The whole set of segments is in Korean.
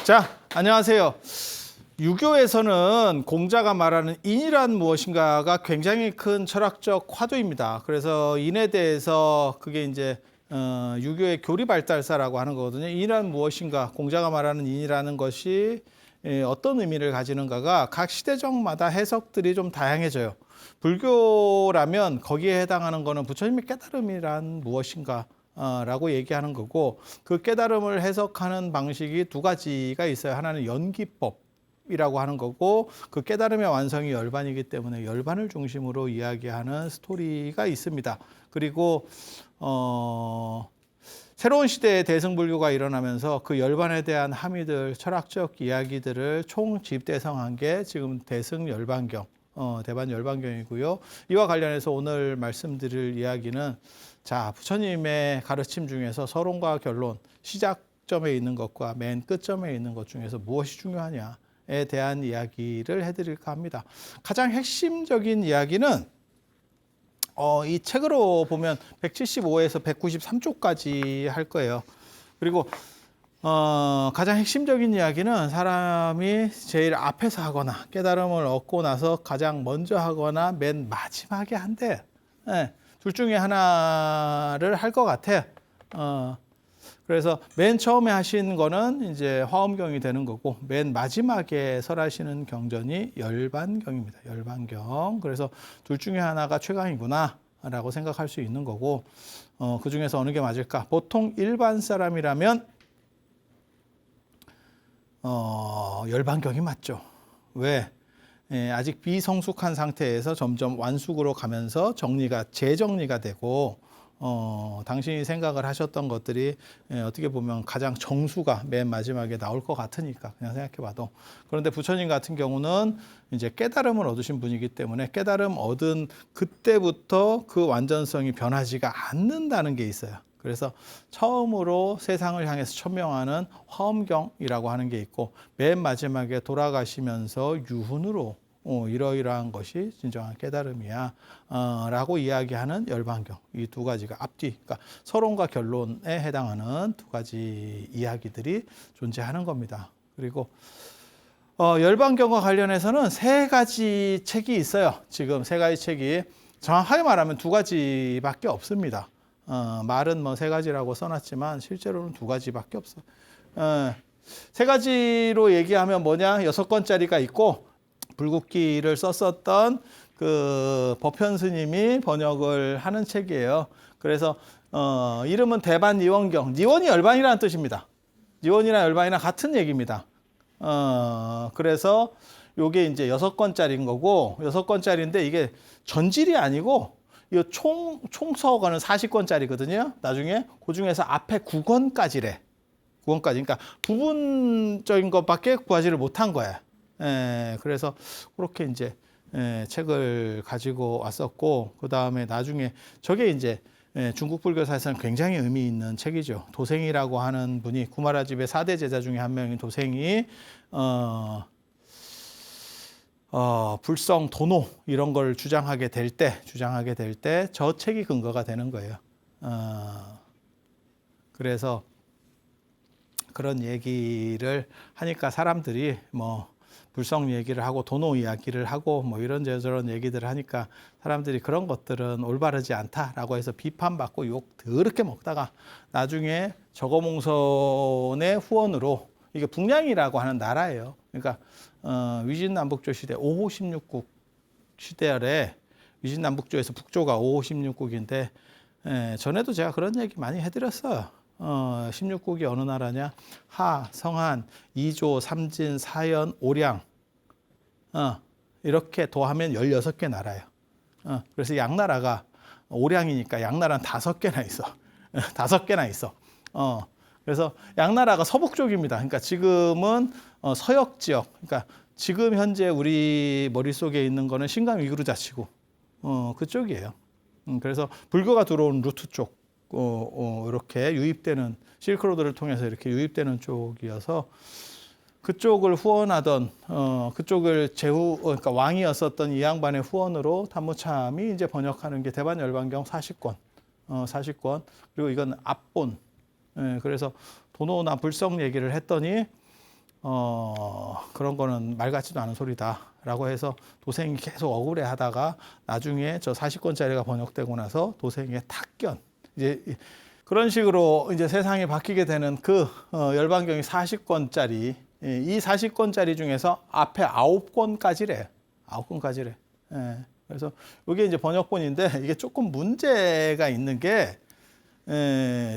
자, 안녕하세요. 유교에서는 공자가 말하는 인이란 무엇인가가 굉장히 큰 철학적 화두입니다. 그래서 인에 대해서 그게 이제 유교의 교리 발달사라고 하는 거거든요. 인이란 무엇인가, 공자가 말하는 인이라는 것이 어떤 의미를 가지는가가 각 시대적마다 해석들이 좀 다양해져요. 불교라면 거기에 해당하는 거는 부처님의 깨달음이란 무엇인가 라고 얘기하는 거고, 그 깨달음을 해석하는 방식이 두 가지가 있어요. 하나는 연기법이라고 하는 거고, 그 깨달음의 완성이 열반이기 때문에 열반을 중심으로 이야기하는 스토리가 있습니다. 그리고 새로운 시대의 대승불교가 일어나면서 그 열반에 대한 함의들, 철학적 이야기들을 총집대성한 게 지금 대승열반경, 대반열반경이고요. 이와 관련해서 오늘 말씀드릴 이야기는, 자, 부처님의 가르침 중에서 서론과 결론, 시작점에 있는 것과 맨 끝점에 있는 것 중에서 무엇이 중요하냐에 대한 이야기를 해드릴까 합니다. 가장 핵심적인 이야기는 이 책으로 보면 175에서 193쪽까지 할 거예요. 그리고 가장 핵심적인 이야기는 사람이 제일 앞에서 하거나 깨달음을 얻고 나서 가장 먼저 하거나 맨 마지막에 한대. 네, 둘 중에 하나를 할 것 같아. 그래서 맨 처음에 하신 거는 이제 화엄경이 되는 거고, 맨 마지막에 설하시는 경전이 열반경입니다. 열반경. 그래서 둘 중에 하나가 최강이구나 라고 생각할 수 있는 거고, 그 중에서 어느 게 맞을까? 보통 일반 사람이라면 열반경이 맞죠. 왜? 아직 비성숙한 상태에서 점점 완숙으로 가면서 재정리가 되고, 당신이 생각을 하셨던 것들이 어떻게 보면 가장 정수가 맨 마지막에 나올 것 같으니까 그냥 생각해봐도. 그런데 부처님 같은 경우는 이제 깨달음을 얻으신 분이기 때문에 깨달음 얻은 그때부터 그 완전성이 변하지가 않는다는 게 있어요. 그래서 처음으로 세상을 향해서 천명하는 화엄경이라고 하는 게 있고, 맨 마지막에 돌아가시면서 유훈으로 이러이러한 것이 진정한 깨달음이야 라고 이야기하는 열반경. 이 두 가지가 앞뒤, 그러니까 서론과 결론에 해당하는 두 가지 이야기들이 존재하는 겁니다. 그리고 열반경과 관련해서는 세 가지 책이 있어요. 지금 세 가지 책이 정확하게 말하면 두 가지밖에 없습니다. 말은 뭐 세 가지라고 써놨지만 실제로는 두 가지밖에 없어. 세 가지로 얘기하면 뭐냐? 6권짜리가 있고, 불국기를 썼었던 그 법현 스님이 번역을 하는 책이에요. 그래서 이름은 대반니원경. 니원이 열반이라는 뜻입니다. 니원이나 열반이랑 같은 얘기입니다. 그래서 요게 이제 6권짜리인 거고, 6권짜리인데 이게 전질이 아니고, 이 총서가는 40권짜리거든요. 나중에 그 중에서 앞에 9권까지래. 9권까지. 그러니까 부분적인 것밖에 구하지를 못한 거야. 그래서 그렇게 이제 책을 가지고 왔었고, 그 다음에 나중에 저게 이제 중국 불교사에서는 굉장히 의미 있는 책이죠. 도생이라고 하는 분이, 구마라집의 4대 제자 중에 한 명인 도생이 불성, 도노 이런 걸 주장하게 될 때 저 책이 근거가 되는 거예요. 그래서 그런 얘기를 하니까 사람들이 뭐 불성 얘기를 하고 도노 이야기를 하고 뭐 이런저런 얘기들을 하니까 사람들이 그런 것들은 올바르지 않다라고 해서 비판받고 욕 더럽게 먹다가 나중에 저거몽선의 후원으로, 이게 북량이라고 하는 나라예요. 그러니까 위진남북조 시대 5호 16국 시대에 위진남북조에서 북조가 5호 16국인데, 전에도 제가 그런 얘기 많이 해드렸어요. 16국이 어느 나라냐? 하, 성한, 이조, 삼진, 사연, 오량. 이렇게 더하면 16개 나라예요. 그래서 양나라가 오량이니까 양나라는 5개나 있어. 5개나 있어. 그래서 양나라가 서북 쪽입니다. 그러니까 지금은 서역 지역. 그러니까 지금 현재 우리 머릿속에 있는 거는 신강 위구르 자치구. 그쪽이에요. 그래서 불교가 들어온 루트 쪽. 이렇게 유입되는, 실크로드를 통해서 이렇게 유입되는 쪽이어서 그쪽을 후원하던 그쪽을 그러니까 왕이었었던 이 양반의 후원으로 단무참이 이제 번역하는 게 대반열반경 40권, 40권. 그리고 이건 앞본. 그래서 도노나 불성 얘기를 했더니 그런 거는 말 같지도 않은 소리다라고 해서 도생이 계속 억울해하다가 나중에 저 40권짜리가 번역되고 나서 도생의 탁견, 이제 그런 식으로 이제 세상이 바뀌게 되는 그 열반경이 40권짜리, 이 40권짜리 중에서 앞에 9권까지래. 9권까지래. 예. 그래서 이게 이제 번역본인데 이게 조금 문제가 있는 게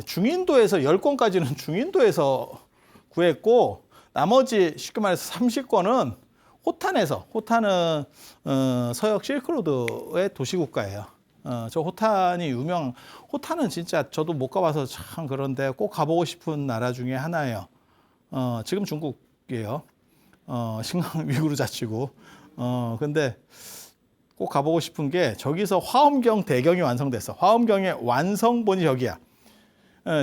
중인도에서 10권까지는 중인도에서 구했고 나머지 쉽게 말해서 30권은 호탄에서, 호탄은 서역 실크로드의 도시국가예요. 저 호탄이 호탄은 진짜 저도 못 가봐서 참 그런데 꼭 가보고 싶은 나라 중에 하나예요. 지금 중국이에요. 신강 위구르 자치고. 근데 꼭 가보고 싶은 게 저기서 화엄경 대경이 완성됐어. 화엄경의 완성본이 저기야.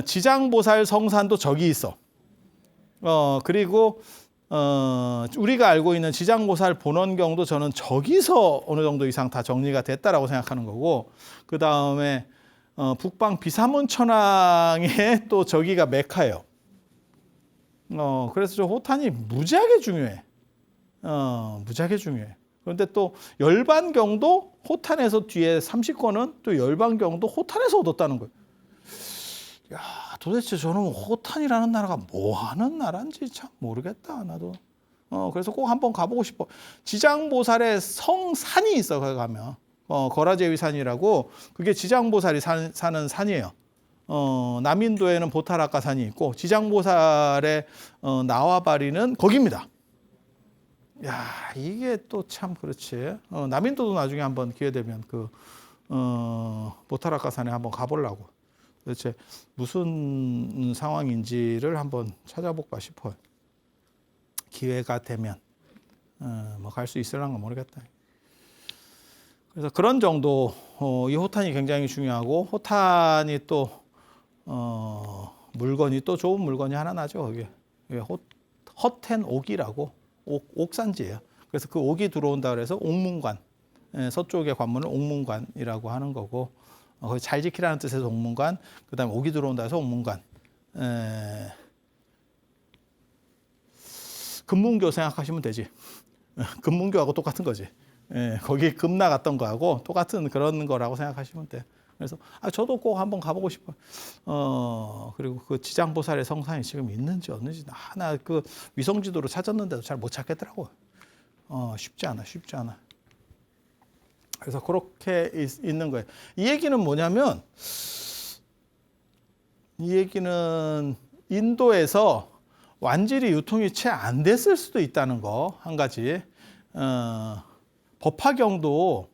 지장보살 성산도 저기 있어. 그리고 우리가 알고 있는 지장보살 본원경도 저는 저기서 어느 정도 이상 다 정리가 됐다라고 생각하는 거고, 그 다음에 북방 비사문 천왕의 또 저기가 메카예요. 그래서 저 호탄이 무지하게 중요해. 무지하게 중요해. 그런데 또 열반경도 호탄에서 뒤에 30권은 또 열반경도 호탄에서 얻었다는 거예요. 야, 도대체 저는 호탄이라는 나라가 뭐 하는 나라인지 참 모르겠다, 나도. 그래서 꼭 한번 가보고 싶어. 지장보살의 성산이 있어, 거기 가면. 거라제위산이라고, 그게 지장보살이 사는 산이에요. 남인도에는 보타라카 산이 있고, 지장보살의 나와바리는 거기입니다. 야, 이게 또 참 그렇지. 남인도도 나중에 한번 기회 되면 보타라카 산에 한번 가보려고. 도대체 무슨 상황인지를 한번 찾아볼까 싶어요. 기회가 되면 뭐 갈 수 있을란가 모르겠다. 그래서 그런 정도 이 호탄이 굉장히 중요하고, 호탄이 또 물건이 또 좋은 물건이 하나 나죠. 거기 허텐옥이라고 옥산지예요. 그래서 그 옥이 들어온다 그래서 옥문관, 서쪽의 관문을 옥문관이라고 하는 거고, 거기 잘 지키라는 뜻에서 옥문관, 그 다음에 옥이 들어온다 해서 옥문관. 금문교 생각하시면 되지. 금문교하고 똑같은 거지. 거기 금 나갔던 거하고 똑같은 그런 거라고 생각하시면 돼. 그래서 저도 꼭 한번 가보고 싶어요. 그리고 그 지장보살의 성산이 지금 있는지 없는지 하나 그 위성지도로 찾았는데도 잘 못 찾겠더라고요. 쉽지 않아. 그래서 그렇게 있는 거예요. 이 얘기는 뭐냐면, 이 얘기는 인도에서 완질이 유통이 채 안 됐을 수도 있다는 거 한 가지. 법화경도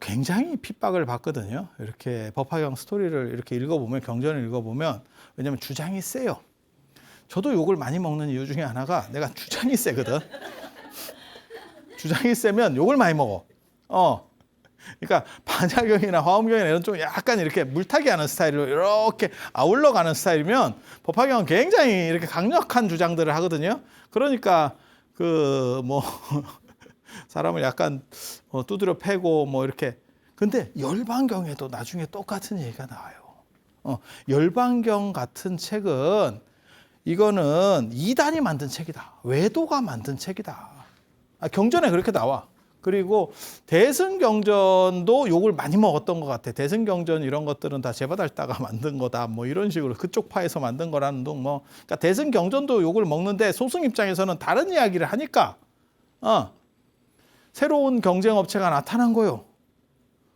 굉장히 핍박을 받거든요. 이렇게 법화경 스토리를 이렇게 읽어보면, 경전을 읽어보면, 왜냐하면 주장이 세요. 저도 욕을 많이 먹는 이유 중에 하나가 내가 주장이 세거든. 주장이 세면 욕을 많이 먹어. 그러니까 반야경이나 화엄경이나 이런 좀 약간 이렇게 물타기 하는 스타일로 이렇게 아울러 가는 스타일이면, 법화경은 굉장히 이렇게 강력한 주장들을 하거든요. 그러니까 사람을 약간 두드려 패고 뭐 이렇게. 근데 열반경에도 나중에 똑같은 얘기가 나와요. 열반경 같은 책은 이거는 이단이 만든 책이다. 외도가 만든 책이다. 경전에 그렇게 나와. 그리고 대승경전도 욕을 많이 먹었던 것 같아. 대승경전 이런 것들은 다 제바달다가 만든 거다. 뭐 이런 식으로 그쪽 파에서 만든 거라는 둥 뭐. 그러니까 대승경전도 욕을 먹는데 소승 입장에서는 다른 이야기를 하니까 새로운 경쟁업체가 나타난 거예요.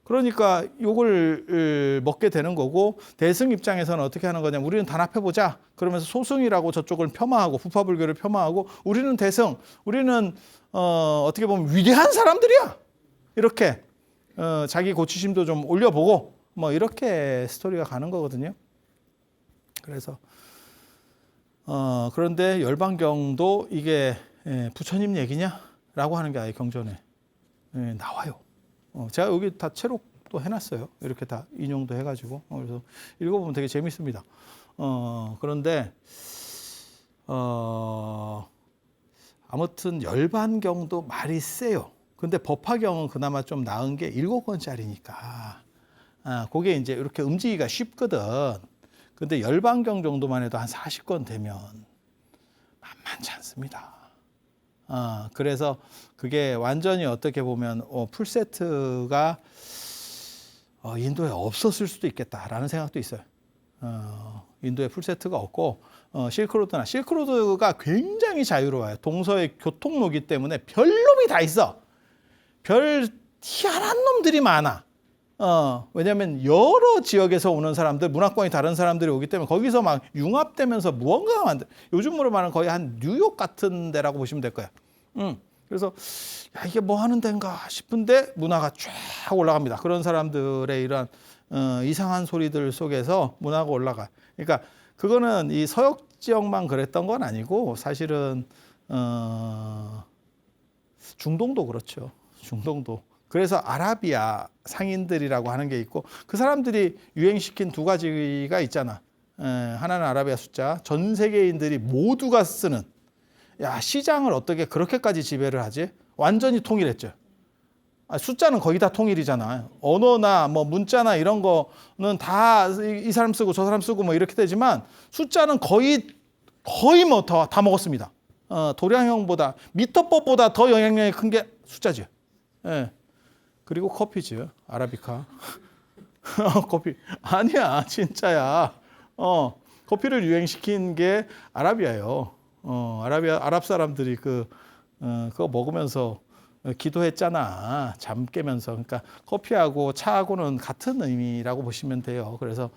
그러니까 욕을 먹게 되는 거고, 대승 입장에서는 어떻게 하는 거냐면, 우리는 단합해보자. 그러면서 소승이라고 저쪽을 폄하하고, 부파불교를 폄하하고, 우리는 대승, 우리는 어떻게 보면 위대한 사람들이야. 이렇게 자기 고치심도 좀 올려보고 뭐 이렇게 스토리가 가는 거거든요. 그래서 그런데 열반경도 이게 부처님 얘기냐라고 하는 게 아예 경전에 나와요. 제가 여기 다 채록도 해놨어요. 이렇게 다 인용도 해가지고. 그래서 읽어보면 되게 재밌습니다. 그런데 아무튼 열반경도 말이 세요. 근데 법화경은 그나마 좀 나은 게 7권짜리니까 그게 이제 이렇게 움직이기가 쉽거든. 근데 열반경 정도만 해도 한 40권 되면 많지 않습니다. 그래서 그게 완전히 어떻게 보면 풀세트가 인도에 없었을 수도 있겠다라는 생각도 있어요. 인도에 풀세트가 없고 실크로드가 굉장히 자유로워요. 동서의 교통로기 때문에 별놈이 다 있어. 별 희한한 놈들이 많아. 왜냐하면 여러 지역에서 오는 사람들, 문화권이 다른 사람들이 오기 때문에 거기서 막 융합되면서 무언가가 만들. 요즘으로 말하면 거의 한 뉴욕 같은 데라고 보시면 될 거야. 그래서 야, 이게 뭐 하는 데인가 싶은데 문화가 쫙 올라갑니다. 그런 사람들의 이런 이상한 소리들 속에서 문화가 올라가. 그러니까 그거는 이 서역 지역만 그랬던 건 아니고 사실은 중동도 그렇죠. 중동도. 그래서 아라비아 상인들이라고 하는 게 있고 그 사람들이 유행시킨 두 가지가 있잖아. 하나는 아라비아 숫자. 전 세계인들이 모두가 쓰는. 야, 시장을 어떻게 그렇게까지 지배를 하지? 완전히 통일했죠. 숫자는 거의 다 통일이잖아. 언어나 뭐 문자나 이런 거는 다 이 사람 쓰고 저 사람 쓰고 뭐 이렇게 되지만 숫자는 거의 뭐 다 먹었습니다. 도량형보다 미터법보다 더 영향력이 큰 게 숫자죠. 예. 그리고 커피죠. 아라비카. 커피. 아니야, 진짜야. 커피를 유행시킨 게 아라비아예요. 아랍 사람들이 그거 먹으면서 기도했잖아. 잠 깨면서. 그러니까 커피하고 차하고는 같은 의미라고 보시면 돼요. 그래서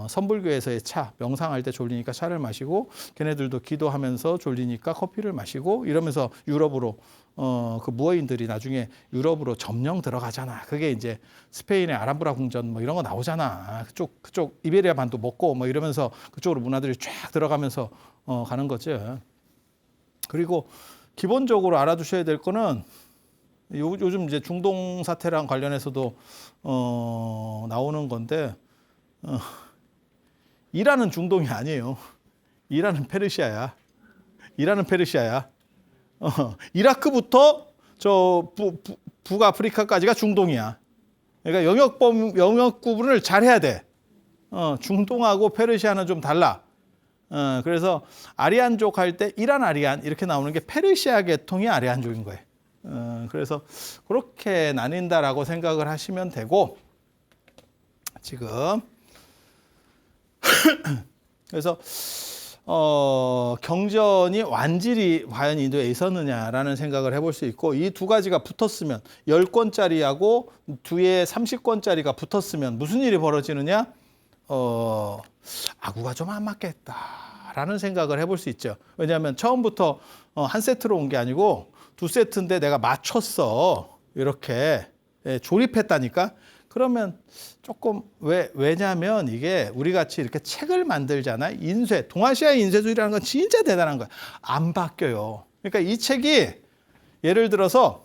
선불교에서의 차, 명상할 때 졸리니까 차를 마시고 걔네들도 기도하면서 졸리니까 커피를 마시고 이러면서 유럽으로 그 무어인들이 나중에 유럽으로 점령 들어가잖아. 그게 이제 스페인의 아람브라 궁전 뭐 이런 거 나오잖아. 그쪽 이베리아 반도 먹고 뭐 이러면서 그쪽으로 문화들이 쫙 들어가면서 가는 거죠. 그리고 기본적으로 알아두셔야 될 거는 요즘 이제 중동 사태랑 관련해서도 나오는 건데 이란은 중동이 아니에요. 이란은 페르시아야. 이라크부터 저 북아프리카까지가 중동이야. 그러니까 영역 구분을 잘 해야 돼. 중동하고 페르시아는 좀 달라. 그래서 아리안족 할 때 이란 아리안 이렇게 나오는 게 페르시아 계통이 아리안족인 거예요. 그래서 그렇게 나뉜다라고 생각을 하시면 되고 지금 그래서 경전이 완질이 과연 인도에 있었느냐라는 생각을 해볼 수 있고 이 두 가지가 붙었으면 10권짜리하고 뒤에 30권짜리가 붙었으면 무슨 일이 벌어지느냐? 아구가 좀 안 맞겠다라는 생각을 해볼 수 있죠. 왜냐하면 처음부터 한 세트로 온 게 아니고 두 세트인데 내가 맞췄어. 이렇게 조립했다니까. 그러면 조금 왜냐하면 이게 우리 같이 이렇게 책을 만들잖아. 인쇄, 동아시아의 인쇄술이라는 건 진짜 대단한 거야. 안 바뀌어요. 그러니까 이 책이 예를 들어서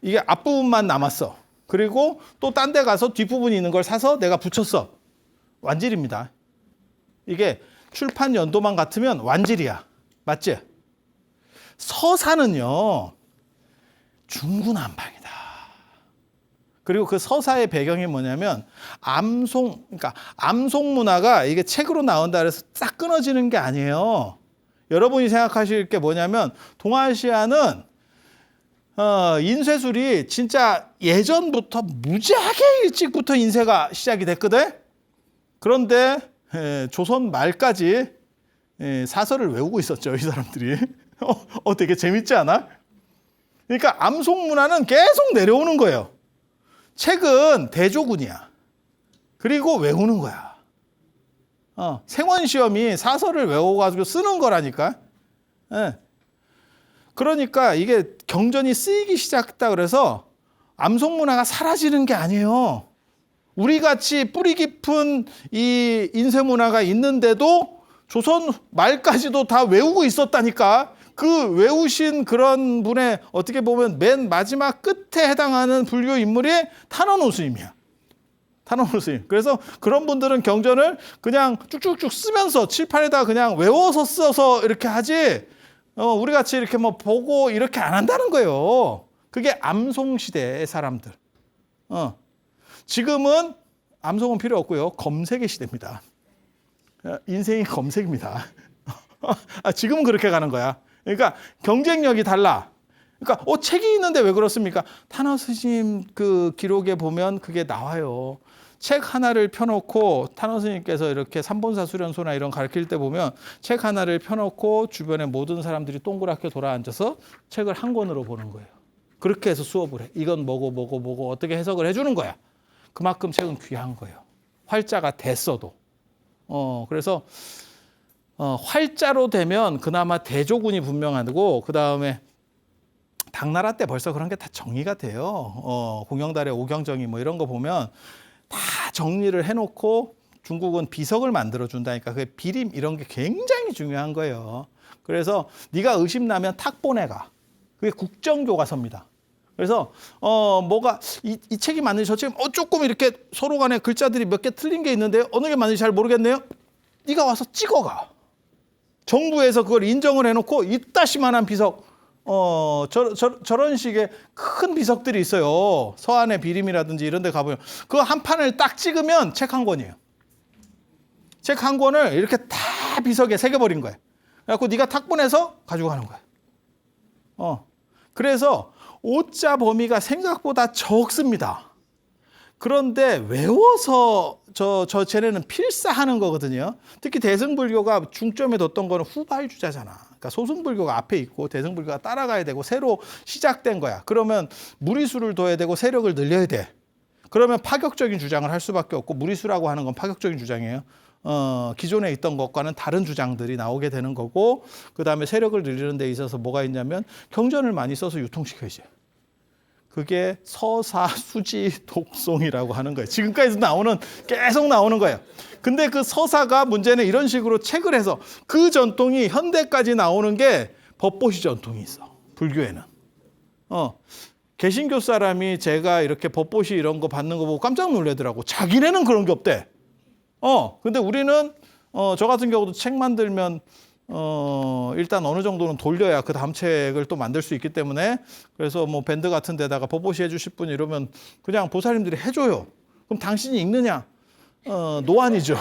이게 앞부분만 남았어. 그리고 또 딴 데 가서 뒷부분이 있는 걸 사서 내가 붙였어. 완질입니다. 이게 출판 연도만 같으면 완질이야. 맞지? 서사는요. 중구난방이다. 그리고 그 서사의 배경이 뭐냐면 그러니까 암송 문화가 이게 책으로 나온다 그래서 싹 끊어지는 게 아니에요. 여러분이 생각하실 게 뭐냐면 동아시아는 인쇄술이 진짜 예전부터 무지하게 일찍부터 인쇄가 시작이 됐거든. 그런데 조선 말까지 사설을 외우고 있었죠, 이 사람들이. 되게 재밌지 않아? 그러니까 암송 문화는 계속 내려오는 거예요. 책은 대조군이야. 그리고 외우는 거야. 생원 시험이 사설을 외워가지고 쓰는 거라니까. 그러니까 이게 경전이 쓰이기 시작했다 그래서 암송 문화가 사라지는 게 아니에요. 우리 같이 뿌리 깊은 이 인쇄 문화가 있는데도 조선 말까지도 다 외우고 있었다니까. 그 외우신 그런 분의 어떻게 보면 맨 마지막 끝에 해당하는 불교 인물이 탄원호 스님이야. 탄원호 스님. 그래서 그런 분들은 경전을 그냥 쭉쭉쭉 쓰면서 칠판에다 그냥 외워서 써서 이렇게 하지 우리 같이 이렇게 뭐 보고 이렇게 안 한다는 거예요. 그게 암송 시대의 사람들. 지금은 암송은 필요 없고요. 검색의 시대입니다. 인생이 검색입니다. 지금은 그렇게 가는 거야. 그러니까 경쟁력이 달라. 그러니까 책이 있는데 왜 그렇습니까? 타너 스님 그 기록에 보면 그게 나와요. 책 하나를 펴놓고 타너 스님께서 이렇게 삼본사 수련소나 이런 가르칠 때 보면 책 하나를 펴놓고 주변에 모든 사람들이 동그랗게 돌아앉아서 책을 한 권으로 보는 거예요. 그렇게 해서 수업을 해. 이건 뭐고 어떻게 해석을 해주는 거야. 그만큼 책은 귀한 거예요. 활자가 됐어도. 그래서 활자로 되면 그나마 대조군이 분명하고 그 다음에 당나라 때 벌써 그런 게 다 정리가 돼요. 공영달의 오경정이 뭐 이런 거 보면 다 정리를 해놓고 중국은 비석을 만들어준다니까 그게 비림 이런 게 굉장히 중요한 거예요. 그래서 네가 의심나면 탁 보내가. 그게 국정교과서입니다. 그래서 뭐가 이 책이 맞는지 저 책이 조금 이렇게 서로 간에 글자들이 몇 개 틀린 게 있는데 어느 게 맞는지 잘 모르겠네요. 네가 와서 찍어가. 정부에서 그걸 인정을 해놓고 이따시만한 비석 저런 식의 큰 비석들이 있어요. 서안의 비림이라든지 이런 데 가보면 그 한 판을 딱 찍으면 책 한 권이에요. 책 한 권을 이렇게 다 비석에 새겨버린 거예요. 그래갖고 네가 탁 보내서 가지고 가는 거예요. 그래서 오자 범위가 생각보다 적습니다. 그런데 외워서 쟤네는 필사하는 거거든요. 특히 대승불교가 중점에 뒀던 거는 후발주자잖아. 그러니까 소승불교가 앞에 있고 대승불교가 따라가야 되고 새로 시작된 거야. 그러면 무리수를 둬야 되고 세력을 늘려야 돼. 그러면 파격적인 주장을 할 수밖에 없고 무리수라고 하는 건 파격적인 주장이에요. 기존에 있던 것과는 다른 주장들이 나오게 되는 거고 그다음에 세력을 늘리는 데 있어서 뭐가 있냐면 경전을 많이 써서 유통시켜야지. 그게 서사, 수지, 독송이라고 하는 거예요. 지금까지 계속 나오는 거예요. 근데 그 서사가 문제는 이런 식으로 책을 해서 그 전통이 현대까지 나오는 게 법보시 전통이 있어. 불교에는. 개신교 사람이 제가 이렇게 법보시 이런 거 받는 거 보고 깜짝 놀라더라고. 자기네는 그런 게 없대. 근데 우리는 저 같은 경우도 책 만들면 일단 어느 정도는 돌려야 그 다음 책을 또 만들 수 있기 때문에 그래서 뭐 밴드 같은 데다가 법보시 해주실 분 이러면 그냥 보살님들이 해줘요. 그럼 당신이 읽느냐? 노안이죠.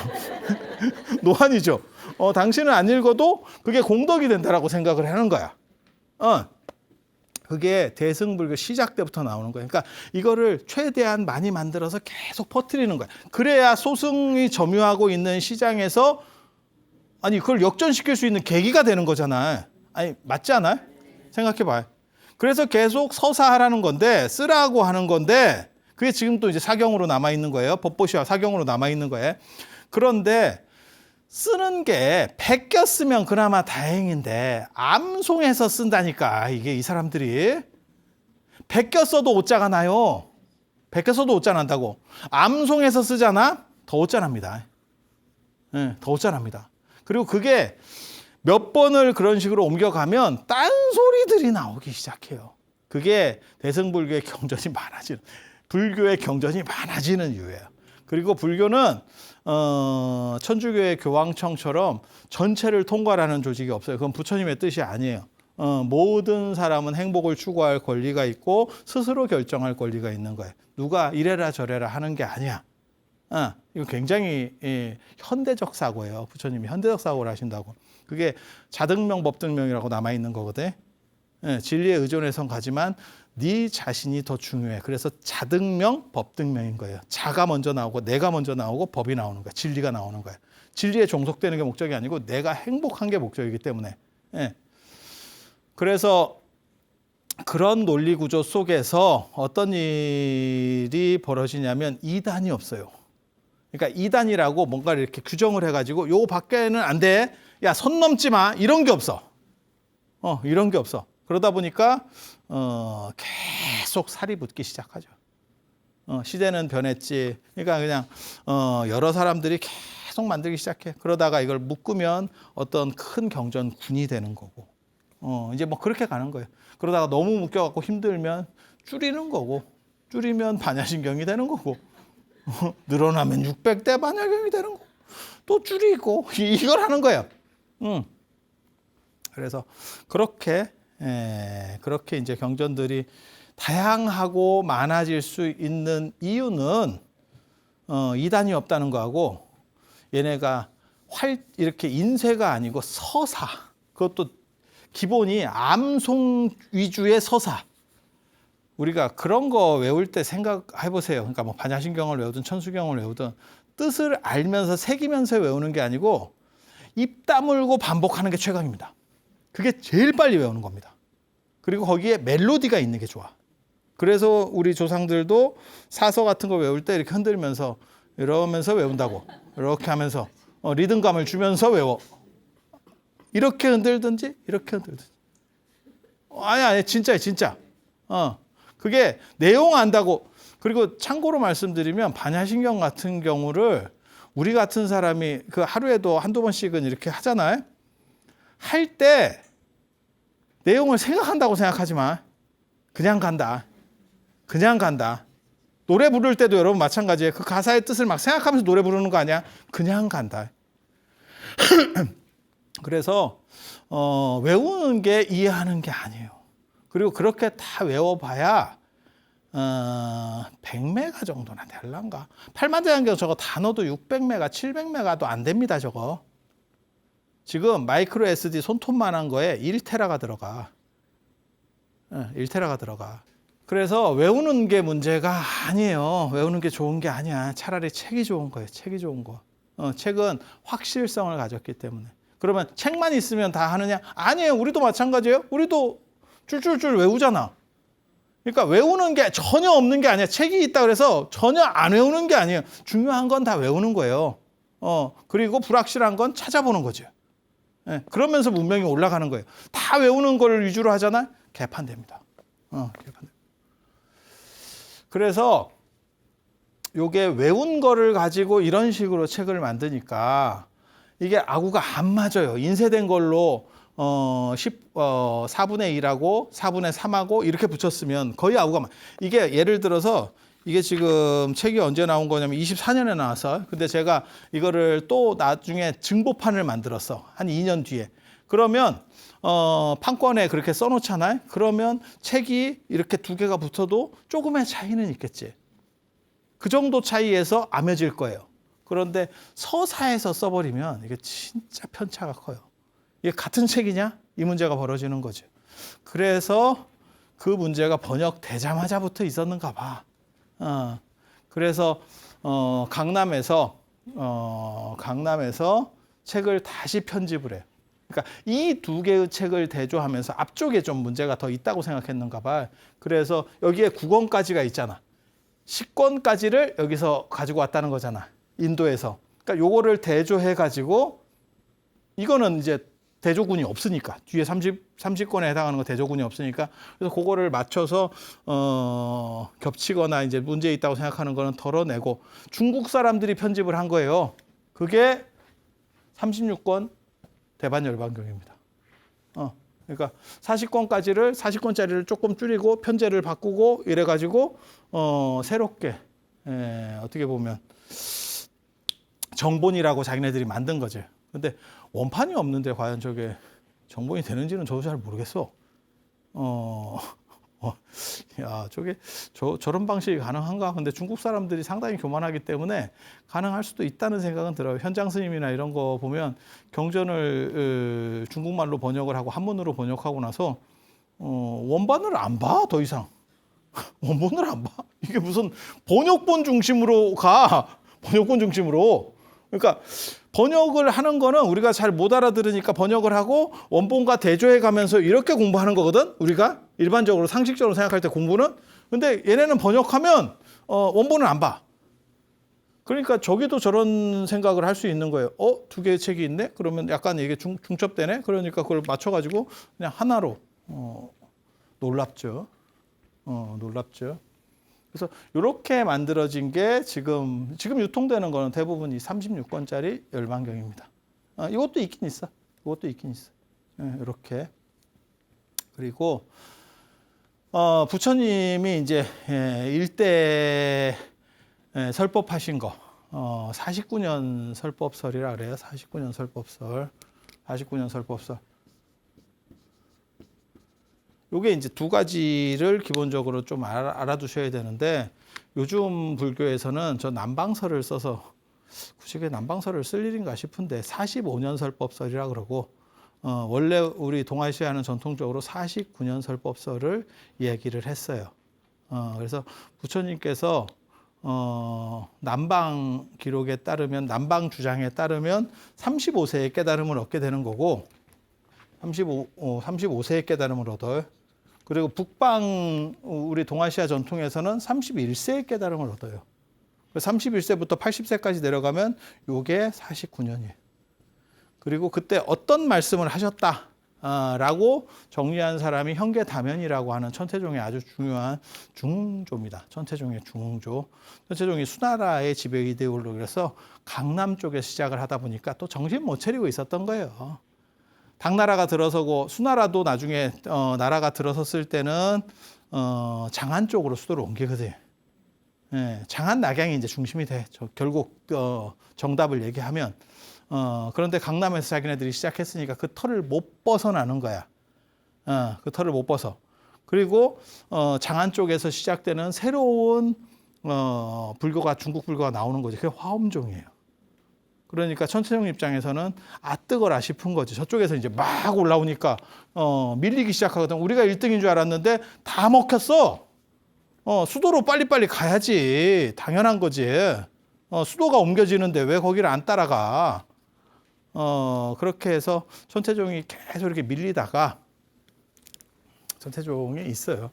노안이죠. 당신은 안 읽어도 그게 공덕이 된다라고 생각을 하는 거야. 그게 대승불교 시작 때부터 나오는 거예요. 그러니까 이거를 최대한 많이 만들어서 계속 퍼뜨리는 거야. 그래야 소승이 점유하고 있는 시장에서 그걸 역전시킬 수 있는 계기가 되는 거잖아. 맞지 않아요? 생각해봐요. 그래서 계속 서사하라는 건데, 쓰라고 하는 건데, 그게 지금 또 이제 사경으로 남아있는 거예요. 법보시와 사경으로 남아있는 거예요. 그런데 쓰는 게 베꼈으면 그나마 다행인데, 암송해서 쓴다니까, 이게 이 사람들이. 베꼈어도 오자가 나요. 베꼈어도 오자 난다고. 암송해서 쓰잖아? 더 오자 납니다. 더 오자 납니다. 그리고 그게 몇 번을 그런 식으로 옮겨가면 딴소리들이 나오기 시작해요. 그게 대승불교의 경전이 많아지는, 불교의 경전이 많아지는 이유예요. 그리고 불교는 천주교의 교황청처럼 전체를 통괄하는 조직이 없어요. 그건 부처님의 뜻이 아니에요. 모든 사람은 행복을 추구할 권리가 있고 스스로 결정할 권리가 있는 거예요. 누가 이래라 저래라 하는 게 아니야. 이거 굉장히 현대적 사고예요. 부처님이 현대적 사고를 하신다고. 그게 자등명, 법등명이라고 남아있는 거거든. 진리에 의존해선 가지만 네 자신이 더 중요해. 그래서 자등명, 법등명인 거예요. 자가 먼저 나오고 내가 먼저 나오고 법이 나오는 거야. 진리가 나오는 거야. 진리에 종속되는 게 목적이 아니고 내가 행복한 게 목적이기 때문에. 그래서 그런 논리 구조 속에서 어떤 일이 벌어지냐면 이단이 없어요. 그러니까 이단이라고 뭔가를 이렇게 규정을 해가지고 요 밖에는 안 돼. 야, 선 넘지 마. 이런 게 없어. 이런 게 없어. 그러다 보니까 계속 살이 붙기 시작하죠. 시대는 변했지. 그러니까 그냥 여러 사람들이 계속 만들기 시작해. 그러다가 이걸 묶으면 어떤 큰 경전군이 되는 거고. 이제 뭐 그렇게 가는 거예요. 그러다가 너무 묶여갖고 힘들면 줄이는 거고, 줄이면 반야신경이 되는 거고, 늘어나면 600대 반야경이 되는 거고, 또 줄이고, 이걸 하는 거예요. 그래서 그렇게 이제 경전들이 다양하고 많아질 수 있는 이유는 이단이 없다는 거하고 얘네가 이렇게 인쇄가 아니고 서사. 그것도 기본이 암송 위주의 서사. 우리가 그런 거 외울 때 생각해 보세요. 그러니까 뭐 반야신경을 외우든 천수경을 외우든 뜻을 알면서 새기면서 외우는 게 아니고 입 다물고 반복하는 게 최강입니다. 그게 제일 빨리 외우는 겁니다. 그리고 거기에 멜로디가 있는 게 좋아. 그래서 우리 조상들도 사서 같은 거 외울 때 이렇게 흔들면서 이러면서 외운다고. 이렇게 하면서 리듬감을 주면서 외워. 이렇게 흔들든지 이렇게 흔들든지. 아니 진짜야 진짜. 그게 내용 안다고. 그리고 참고로 말씀드리면 반야신경 같은 경우를 우리 같은 사람이 그 하루에도 한두 번씩은 이렇게 하잖아요. 할 때 내용을 생각한다고 생각하지 마. 그냥 간다. 그냥 간다. 노래 부를 때도 여러분 마찬가지예요. 그 가사의 뜻을 막 생각하면서 노래 부르는 거 아니야. 그냥 간다. 그래서 외우는 게 이해하는 게 아니에요. 그리고 그렇게 다 외워봐야 100메가 정도나 될란가. 팔만대장경 저거 단어도 600메가, 700메가도 안 됩니다. 저거. 지금 마이크로 SD 손톱만한 거에 1테라가 들어가. 1테라가 들어가. 그래서 외우는 게 문제가 아니에요. 외우는 게 좋은 게 아니야. 차라리 책이 좋은 거예요. 책이 좋은 거. 책은 확실성을 가졌기 때문에. 그러면 책만 있으면 다 하느냐? 아니에요. 우리도 마찬가지예요. 우리도 줄줄줄 외우잖아. 그러니까 외우는 게 전혀 없는 게 아니야. 책이 있다 그래서 전혀 안 외우는 게 아니에요. 중요한 건 다 외우는 거예요. 그리고 불확실한 건 찾아보는 거죠. 그러면서 문명이 올라가는 거예요. 다 외우는 걸 위주로 하잖아. 개판됩니다. 개판됩니다. 그래서 요게 외운 거를 가지고 이런 식으로 책을 만드니까 이게 아구가 안 맞아요. 인쇄된 걸로 4분의 1하고 4분의 3하고 이렇게 붙였으면 거의 아구가 이게 예를 들어서 이게 지금 책이 언제 나온 거냐면 24년에 나왔어요. 근데 제가 이거를 또 나중에 증보판을 만들었어. 한 2년 뒤에. 그러면 판권에 그렇게 써놓잖아요. 그러면 책이 이렇게 두 개가 붙어도 조금의 차이는 있겠지. 그 정도 차이에서 암해질 거예요. 그런데 서사에서 써버리면 이게 진짜 편차가 커요. 이게 같은 책이냐? 이 문제가 벌어지는 거죠. 그래서 그 문제가 번역되자마자부터 있었는가 봐. 그래서 강남에서 책을 다시 편집을 해요. 그러니까 이 두 개의 책을 대조하면서 앞쪽에 좀 문제가 더 있다고 생각했는가 봐. 그래서 여기에 9권까지가 있잖아. 10권까지를 여기서 가지고 왔다는 거잖아. 인도에서. 그러니까 요거를 대조해 가지고 이거는 이제 대조군이 없으니까 뒤에 30권에 해당하는 거 대조군이 없으니까 그래서 그거를 맞춰서 겹치거나 이제 문제 있다고 생각하는 거는 덜어내고 중국 사람들이 편집을 한 거예요. 그게 36권 대반열반경입니다. 그러니까 40권짜리를 조금 줄이고 편제를 바꾸고 이래 가지고 새롭게 어떻게 보면 정본이라고 자기네들이 만든 거죠. 근데 원판이 없는데 과연 저게 정본이 되는지는 저도 잘 모르겠어. 야, 저런 방식이 가능한가? 근데 중국 사람들이 상당히 교만하기 때문에 가능할 수도 있다는 생각은 들어요. 현장 스님이나 이런 거 보면 경전을 중국말로 번역을 하고 한문으로 번역하고 나서 원반을 안 봐, 더 이상. 원본을 안 봐. 이게 무슨 번역본 중심으로 가. 번역본 중심으로. 그러니까 번역을 하는 거는 우리가 잘 못 알아들으니까 번역을 하고 원본과 대조해 가면서 이렇게 공부하는 거거든. 우리가 일반적으로 상식적으로 생각할 때 공부는. 근데 얘네는 번역하면 원본을 안 봐. 그러니까 저기도 저런 생각을 할 수 있는 거예요. 두 개의 책이 있네? 그러면 약간 이게 중첩되네? 그러니까 그걸 맞춰가지고 그냥 하나로 놀랍죠. 놀랍죠. 그래서 이렇게 만들어진 게 지금 유통되는 거는 대부분 이 36권짜리 열반경입니다. 이것도 있긴 있어. 이것도 있긴 있어. 이렇게. 그리고 부처님이 이제 일대 설법하신 거 49년 설법설이라 그래요. 49년 설법설. 요게 이제 두 가지를 기본적으로 좀 알아두셔야 되는데 요즘 불교에서는 저 남방설을 써서 굳이 남방설을 쓸 일인가 싶은데 45년 설법설이라 그러고 원래 우리 동아시아는 전통적으로 49년 설법설을 얘기를 했어요. 그래서 부처님께서 남방 기록에 따르면 남방 주장에 따르면 35세의 깨달음을 얻게 되는 거고 35세의 깨달음을 얻어요. 그리고 북방 우리 동아시아 전통에서는 31세의 깨달음을 얻어요. 31세부터 80세까지 내려가면 요게 49년이에요. 그리고 그때 어떤 말씀을 하셨다 라고 정리한 사람이 현계다면이라고 하는 천태종의 아주 중요한 중조입니다. 천태종의 중조. 천태종이 수나라의 지배 이데올로기라서 강남 쪽에 시작을 하다 보니까 또 정신 못 차리고 있었던 거예요. 당나라가 들어서고 수나라도 나중에 나라가 들어섰을 때는 장안 쪽으로 수도를 옮기거든요. 예, 장안 낙양이 이제 중심이 돼. 결국 정답을 얘기하면 그런데 강남에서 자기네들이 시작했으니까 그 털을 못 벗어나는 거야. 그 털을 못 벗어. 그리고 장안 쪽에서 시작되는 새로운 불교가 중국 불교가 나오는 거지. 그게 화엄종이에요. 그러니까 천태종 입장에서는 뜨거라 싶은 거지. 저쪽에서 이제 막 올라오니까 밀리기 시작하거든. 우리가 1등인 줄 알았는데 다 먹혔어. 수도로 빨리빨리 가야지. 당연한 거지. 수도가 옮겨지는데 왜 거기를 안 따라가. 그렇게 해서 천태종이 계속 이렇게 밀리다가 천태종이 있어요.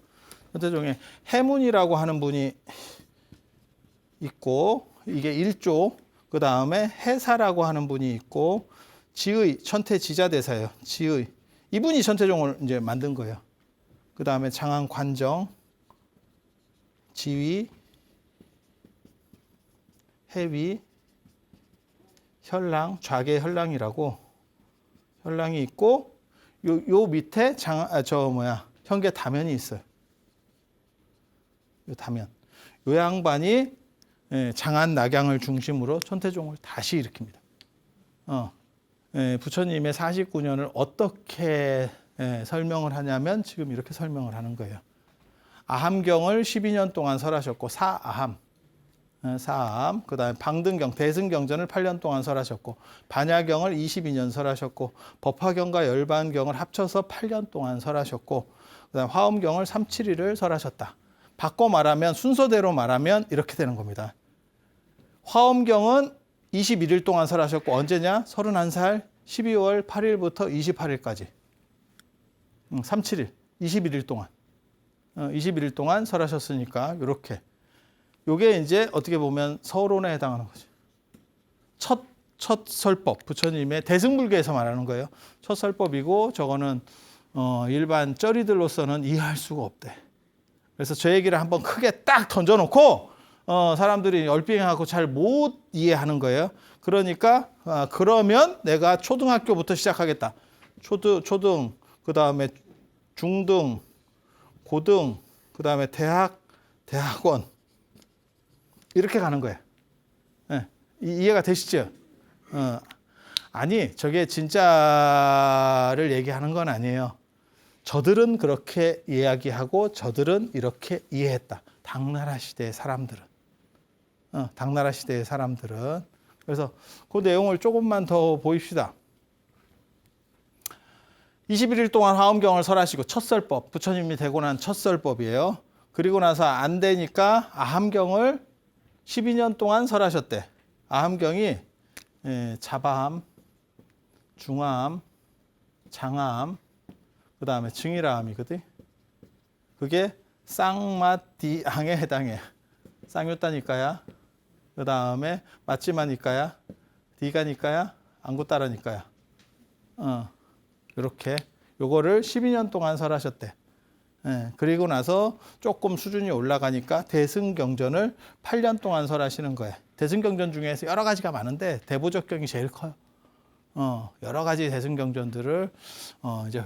천태종에 해문이라고 하는 분이 있고 이게 1조 그 다음에 해사라고 하는 분이 있고 지의 천태지자대사예요. 지의 이분이 천태종을 이제 만든 거예요. 그 다음에 장안관정, 지위, 해위, 혈랑, 좌계 혈랑이라고 혈랑이 있고 요 밑에 현계 다면이 있어요. 요 다면. 요 양반이 장안 낙양을 중심으로 천태종을 다시 일으킵니다. 부처님의 49년을 어떻게 설명을 하냐면 지금 이렇게 설명을 하는 거예요. 아함경을 12년 동안 설하셨고 사아함, 그 다음에 방등경, 대승경전을 8년 동안 설하셨고 반야경을 22년 설하셨고 법화경과 열반경을 합쳐서 8년 동안 설하셨고 그 다음에 화엄경을 3, 7일을 설하셨다. 바꿔 말하면 순서대로 말하면 이렇게 되는 겁니다. 화엄경은 21일 동안 설하셨고 언제냐? 31살 12월 8일부터 28일까지 3, 7일 21일 동안 21일 동안 설하셨으니까 이렇게 요게 이제 어떻게 보면 서론에 해당하는 거죠. 첫 설법 부처님의 대승불교에서 말하는 거예요. 첫 설법이고 저거는 일반 쩌리들로서는 이해할 수가 없대. 그래서 저 얘기를 한번 크게 딱 던져놓고 사람들이 얼빙하고 잘 못 이해하는 거예요. 그러니까 그러면 내가 초등학교부터 시작하겠다. 초등, 그 다음에 중등, 고등, 그 다음에 대학원 이렇게 가는 거예요. 네. 이해가 되시죠? 아니 저게 진짜를 얘기하는 건 아니에요. 저들은 그렇게 이야기하고 저들은 이렇게 이해했다. 당나라 시대의 사람들은. 당나라 시대의 사람들은. 그래서 그 내용을 조금만 더 보입시다. 21일 동안 화엄경을 설하시고 첫설법, 부처님이 되고 난 첫설법이에요. 그리고 나서 안 되니까 아함경을 12년 동안 설하셨대. 아함경이 자바함, 중화함, 장화함, 그 다음에 증일화함이거든. 그게 쌍마디항에 해당해. 쌍유따니까야. 그 다음에 맞지마니까야. 디가니까야. 안구따라니까야. 이렇게 요거를 12년 동안 설하셨대. 그리고 나서 조금 수준이 올라가니까 대승경전을 8년 동안 설하시는 거예요. 대승경전 중에서 여러 가지가 많은데 대보적경이 제일 커요. 여러 가지 대승경전들을 이제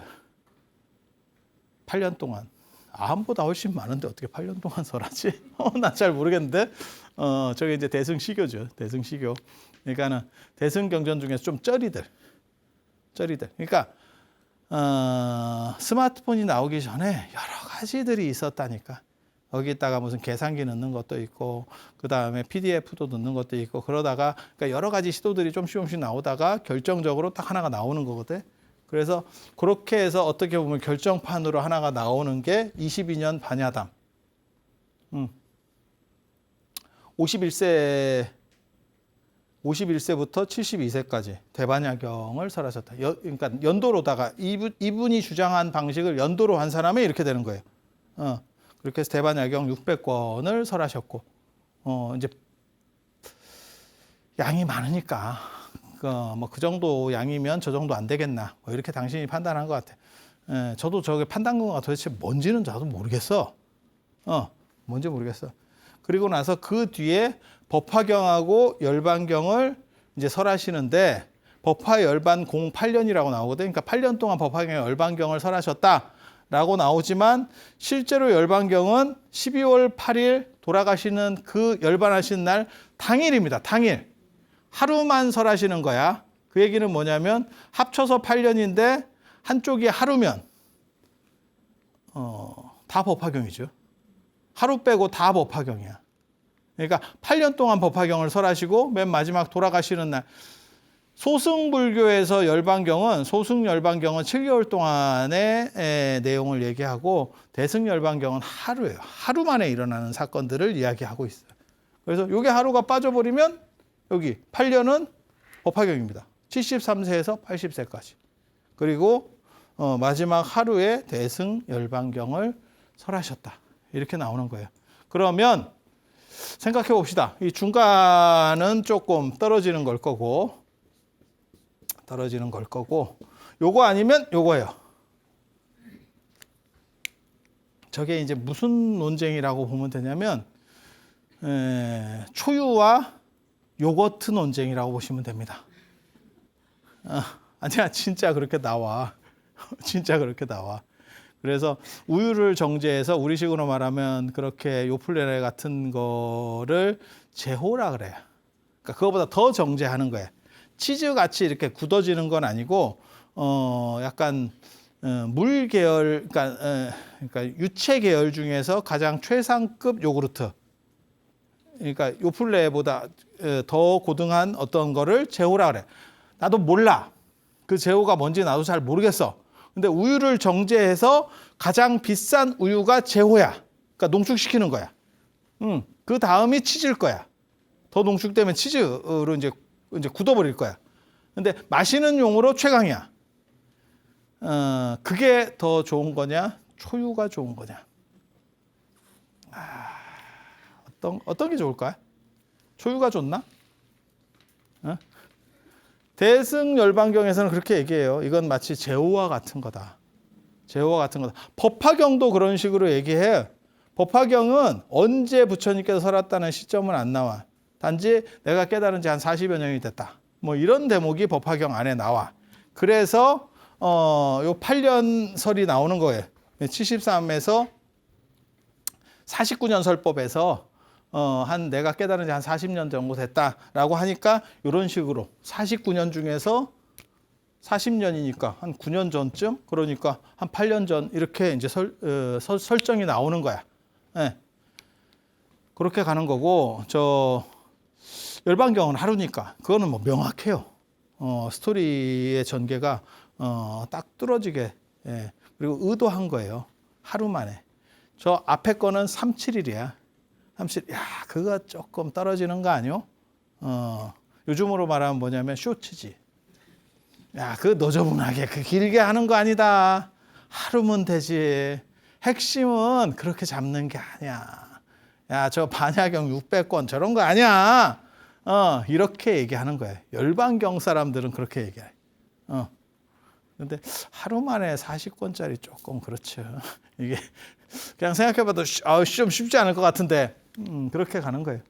8년 동안 아함보다 훨씬 많은데 어떻게 8년 동안 설하지? 난 잘 모르겠는데 저게 이제 대승시교죠. 대승시교. 그러니까는 대승경전 중에서 좀 쩌리들. 그러니까 스마트폰이 나오기 전에 여러 가지들이 있었다니까. 여기다가 무슨 계산기 넣는 것도 있고 그 다음에 PDF도 넣는 것도 있고 그러다가 그러니까 여러 가지 시도들이 조금씩 나오다가 결정적으로 딱 하나가 나오는 거거든. 그래서 그렇게 해서 어떻게 보면 결정판으로 하나가 나오는 게 22년 반야담. 51세부터 72세까지 대반야경을 설하셨다. 그러니까 연도로다가 이분이 주장한 방식을 연도로 한 사람이 이렇게 되는 거예요. 그렇게 해서 대반야경 600권을 설하셨고, 이제 양이 많으니까 뭐 그 정도 양이면 저 정도 안 되겠나, 뭐 이렇게 당신이 판단한 것 같아. 저도 저게 판단근거가 도대체 뭔지는 저도 모르겠어. 뭔지 모르겠어. 그리고 나서 그 뒤에 법화경하고 열반경을 이제 설하시는데 법화 열반 08년이라고 나오거든. 그러니까 8년 동안 법화경 열반경을 설하셨다라고 나오지만 실제로 열반경은 12월 8일 돌아가시는 그 열반하신 날 당일입니다. 당일. 하루만 설하시는 거야. 그 얘기는 뭐냐면 합쳐서 8년인데 한쪽이 하루면 다 법화경이죠. 하루 빼고 다 법화경이야. 그러니까 8년 동안 법화경을 설하시고 맨 마지막 돌아가시는 날 소승불교에서 열반경은 소승열반경은 7개월 동안의 내용을 얘기하고 대승열반경은 하루예요. 하루 만에 일어나는 사건들을 이야기하고 있어요. 그래서 이게 하루가 빠져버리면 여기 8년은 법화경입니다. 73세에서 80세까지. 그리고 마지막 하루에 대승열반경을 설하셨다. 이렇게 나오는 거예요. 그러면 생각해 봅시다. 이 중간은 조금 떨어지는 걸 거고 요거 아니면 요거예요. 저게 이제 무슨 논쟁이라고 보면 되냐면 초유와 요거트 논쟁이라고 보시면 됩니다. 아니야, 진짜 그렇게 나와. 진짜 그렇게 나와. 그래서 우유를 정제해서 우리식으로 말하면 그렇게 요플레 같은 거를 제호라 그래요. 그러니까 그거보다 더 정제하는 거예요. 치즈 같이 이렇게 굳어지는 건 아니고 약간 물 계열, 그러니까 유체 계열 중에서 가장 최상급 요구르트. 그러니까 요플레보다 더 고등한 어떤 거를 제호라 그래. 나도 몰라. 그 제호가 뭔지 나도 잘 모르겠어. 근데 우유를 정제해서 가장 비싼 우유가 제호야. 그러니까 농축시키는 거야. 그 다음이 치즈일 거야. 더 농축되면 치즈로 이제 굳어버릴 거야. 근데 마시는 용으로 최강이야. 그게 더 좋은 거냐? 초유가 좋은 거냐? 어떤 게 좋을까요? 초유가 좋나? 대승열반경에서는 그렇게 얘기해요. 이건 마치 제호와 같은 거다. 제호와 같은 거다. 법화경도 그런 식으로 얘기해요. 법화경은 언제 부처님께서 설했다는 시점은 안 나와. 단지 내가 깨달은 지 한 40여 년이 됐다. 뭐 이런 대목이 법화경 안에 나와. 그래서 요 8년 설이 나오는 거예요. 73에서 49년 설법에서 내가 깨달은 지 한 40년 정도 됐다라고 하니까 이런 식으로 49년 중에서 40년이니까 한 9년 전쯤, 그러니까 한 8년 전 이렇게 이제 설정이 나오는 거야. 네. 그렇게 가는 거고, 열반경은 하루니까 그거는 뭐 명확해요. 스토리의 전개가 딱 뚫어지게, 예. 그리고 의도한 거예요. 하루 만에. 저 앞에 거는 37일이야. 37일. 야, 그거 조금 떨어지는 거 아니요? 요즘으로 말하면 뭐냐면 쇼츠지. 야, 그 너저분하게 그 길게 하는 거 아니다. 하루면 되지. 핵심은 그렇게 잡는 게 아니야. 야, 저 반야경 600권 저런 거 아니야. 이렇게 얘기하는 거예요. 열반경 사람들은 그렇게 얘기해. 근데 하루 만에 40권짜리 조금 그렇죠. 이게 그냥 생각해봐도 좀 쉽지 않을 것 같은데 그렇게 가는 거예요.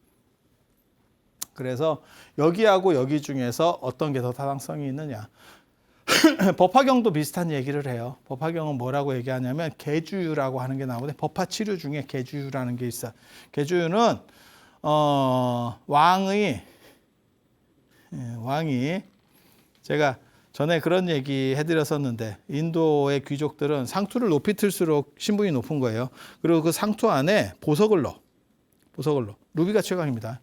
그래서 여기하고 여기 중에서 어떤 게 더 타당성이 있느냐. 법화경도 비슷한 얘기를 해요. 법화경은 뭐라고 얘기하냐면 계주유라고 하는 게 나오는데 법화 치류 중에 계주유라는 게 있어. 계주유는 왕이 제가 전에 그런 얘기 해드렸었는데 인도의 귀족들은 상투를 높이 틀수록 신분이 높은 거예요. 그리고 그 상투 안에 보석을 넣어. 루비가 최강입니다.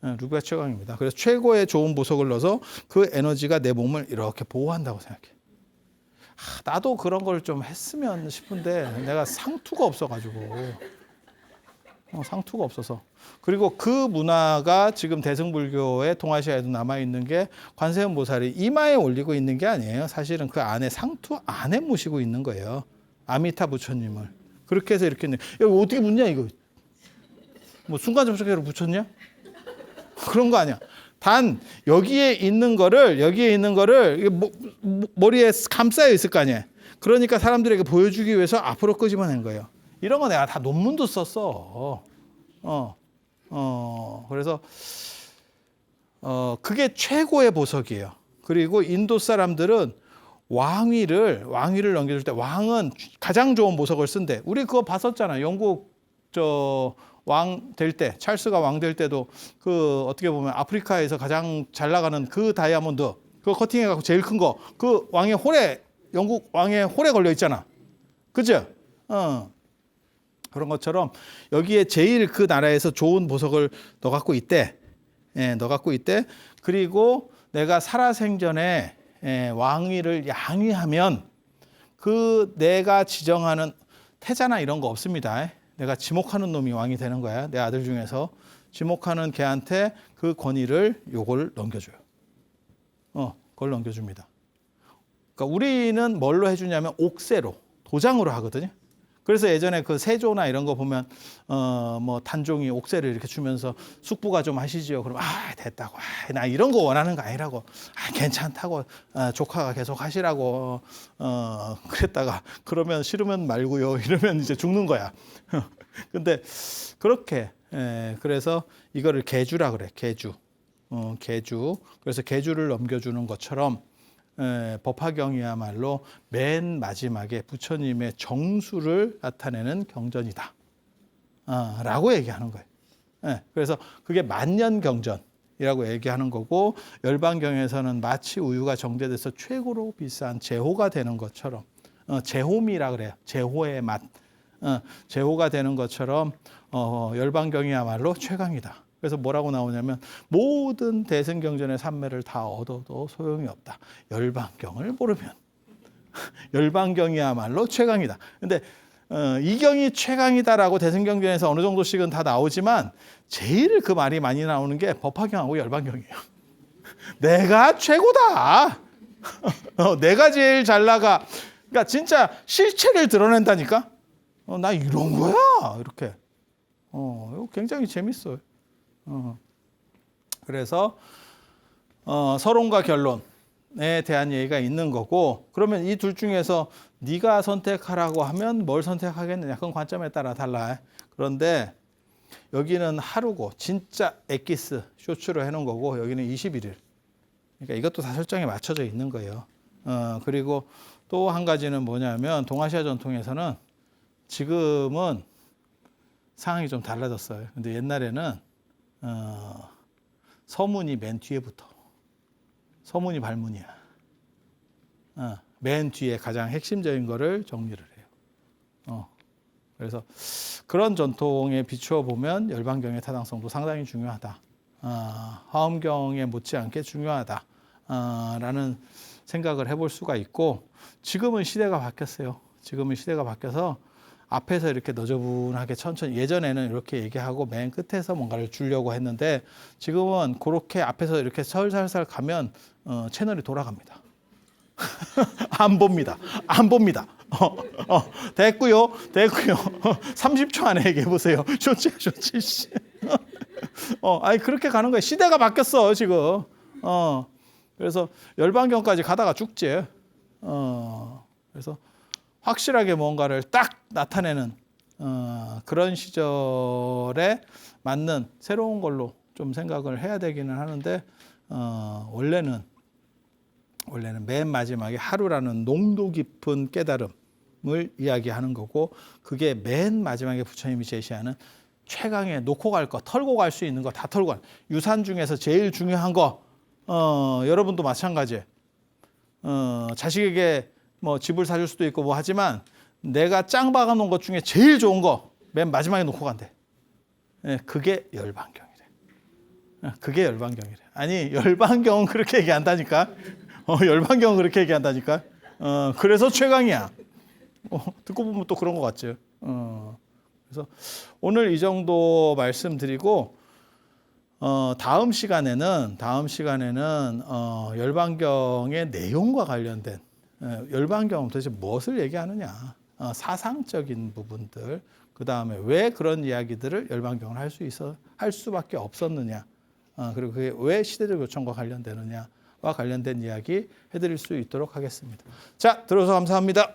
루비가 최강입니다. 그래서 최고의 좋은 보석을 넣어서 그 에너지가 내 몸을 이렇게 보호한다고 생각해. 나도 그런 걸 좀 했으면 싶은데 내가 상투가 없어가지고. 상투가 없어서. 그리고 그 문화가 지금 대승불교의 동아시아에도 남아있는 게 관세음 보살이 이마에 올리고 있는 게 아니에요. 사실은 그 안에 상투 안에 모시고 있는 거예요. 아미타 부처님을. 그렇게 해서 이렇게, 야, 어떻게 묻냐, 이거. 뭐 순간접촉기로 붙였냐? 그런 거 아니야. 단 여기에 있는 거를 머리에 감싸여 있을 거 아니에요. 그러니까 사람들에게 보여주기 위해서 앞으로 끄집어낸 거예요. 이런 거 내가 다 논문도 썼어. 그래서 그게 최고의 보석이에요. 그리고 인도 사람들은 왕위를 넘겨줄 때 왕은 가장 좋은 보석을 쓴대. 우리 그거 봤었잖아. 영국 왕 될 때, 찰스가 왕 될 때도 그 어떻게 보면 아프리카에서 가장 잘 나가는 그 다이아몬드, 그거 커팅해 갖고 제일 큰 거, 그 왕의 홀에, 영국 왕의 홀에 걸려 있잖아. 그죠? 그런 것처럼 여기에 제일 그 나라에서 좋은 보석을 너 갖고 있대. 너 갖고 있대. 그리고 내가 살아생전에 왕위를 양위하면 그 내가 지정하는 태자나 이런 거 없습니다. 내가 지목하는 놈이 왕이 되는 거야. 내 아들 중에서 지목하는 걔한테 그 권위를 요걸 넘겨줘요. 그걸 넘겨줍니다. 그러니까 우리는 뭘로 해주냐면 옥세로, 도장으로 하거든요. 그래서 예전에 그 세조나 이런 거 보면 뭐 단종이 옥세를 이렇게 주면서 숙부가 좀 하시지요. 그럼 됐다고. 나 이런 거 원하는 거 아니라고. 괜찮다고. 조카가 계속 하시라고. 그랬다가 그러면 싫으면 말고요. 이러면 이제 죽는 거야. 근데 그렇게 그래서 이거를 계주라 그래. 계주. 계주. 그래서 계주를 넘겨주는 것처럼 법화경이야말로 맨 마지막에 부처님의 정수를 나타내는 경전이다. 라고 얘기하는 거예요. 그래서 그게 만년경전이라고 얘기하는 거고, 열반경에서는 마치 우유가 정제돼서 최고로 비싼 제호가 되는 것처럼, 제호미라 그래요. 제호의 맛. 제호가 되는 것처럼 열반경이야말로 최강이다. 그래서 뭐라고 나오냐면 모든 대승경전의 산매를 다 얻어도 소용이 없다. 열반경을 모르면. 열반경이야말로 최강이다. 근데 이 경이 최강이다라고 대승경전에서 어느 정도씩은 다 나오지만 제일 그 말이 많이 나오는 게 법화경하고 열반경이에요. 내가 최고다. 내가 제일 잘 나가. 그러니까 진짜 실체를 드러낸다니까. 나 이런 거야. 이렇게. 이거 굉장히 재밌어요. 그래서 서론과 결론에 대한 얘기가 있는 거고, 그러면 이 둘 중에서 네가 선택하라고 하면 뭘 선택하겠느냐, 그건 관점에 따라 달라. 그런데 여기는 하루고 진짜 엑기스 쇼츠로 해놓은 거고, 여기는 21일. 그러니까 이것도 다 설정에 맞춰져 있는 거예요. 그리고 또 한 가지는 뭐냐면 동아시아 전통에서는 지금은 상황이 좀 달라졌어요. 근데 옛날에는 서문이 맨 뒤에 붙어. 서문이 발문이야. 맨 뒤에 가장 핵심적인 거를 정리를 해요. 그래서 그런 전통에 비추어 보면 열반경의 타당성도 상당히 중요하다. 화엄경에 못지않게 중요하다. 라는 생각을 해볼 수가 있고, 지금은 시대가 바뀌었어요. 지금은 시대가 바뀌어서 앞에서 이렇게 너저분하게 천천히, 예전에는 이렇게 얘기하고 맨 끝에서 뭔가를 주려고 했는데 지금은 그렇게 앞에서 이렇게 살살살 가면 채널이 돌아갑니다. 안 봅니다. 됐고요. 30초 안에 얘기해 보세요. 좋지. 아니 그렇게 가는 거예요. 시대가 바뀌었어 지금. 그래서 열반경까지 가다가 죽지. 그래서 확실하게 뭔가를 딱 나타내는 그런 시절에 맞는 새로운 걸로 좀 생각을 해야 되기는 하는데, 원래는 맨 마지막에 하루라는 농도 깊은 깨달음을 이야기하는 거고, 그게 맨 마지막에 부처님이 제시하는 최강의 놓고 갈 거, 털고 갈 수 있는 거 다 털고 갈, 유산 중에서 제일 중요한 거, 여러분도 마찬가지예요. 자식에게 뭐 집을 사줄 수도 있고 뭐 하지만 내가 짱 박아 놓은 것 중에 제일 좋은 거 맨 마지막에 놓고 간대. 예, 그게 열반경이래. 그게 열반경이래. 아니 열반경은 그렇게 얘기한다니까. 열반경은 그렇게 얘기한다니까. 그래서 최강이야. 듣고 보면 또 그런 것 같죠. 그래서 오늘 이 정도 말씀드리고 다음 시간에는 열반경의 내용과 관련된 열반경은 도대체 무엇을 얘기하느냐, 사상적인 부분들, 그 다음에 왜 그런 이야기들을 열반경을 할 수밖에 없었느냐, 그리고 그게 왜 시대적 요청과 관련되느냐와 관련된 이야기 해드릴 수 있도록 하겠습니다. 자, 들어서 감사합니다.